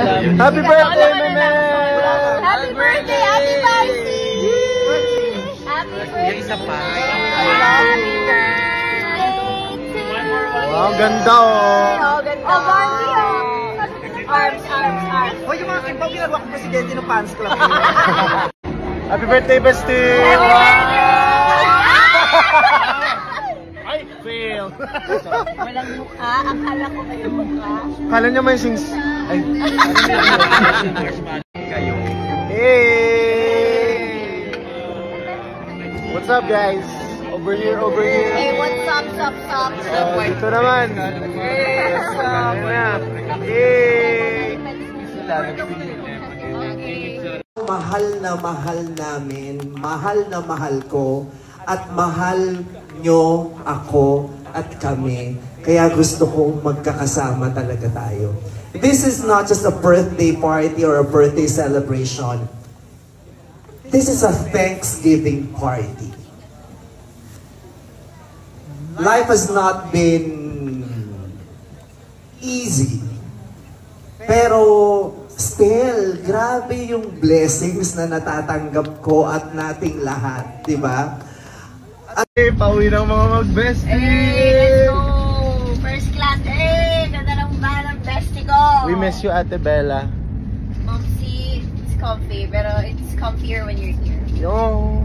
Happy birthday, Meme! Happy birthday, Ate Marcy! Happy birthday! Isa pa. Happy birthday to you! Wow, ganda oh! Oh, ganda! Oh, Barbie oh! Arms. Hoy, yung mga kimpaw, ginagawa ko presidente ng fans club. Happy birthday, bestie! Happy birthday! Ay, fail! Walang mukha. Akala ko may mukha. Kala niya may sings... Ay. Kayo. Hey! What's up, guys? Over here. Hey, what's up? Dito naman. Yes, Yay! Mahal na mahal namin, mahal na mahal ko, at mahal nyo ako at kami. Kaya gusto ko magkakasama talaga tayo. This is not just a birthday party or a birthday celebration. This is a Thanksgiving party. Life has not been easy. Pero still, grabe yung blessings na natatanggap ko at nating lahat, di ba? Hey, pauwi ng mga mag-bestie! Hey, let's go! First class. Hey, ganda ng bahan ng bestie ko. We miss you, Ate Bella. Momsy, it's comfy, pero it's comfier when you're here. Yo!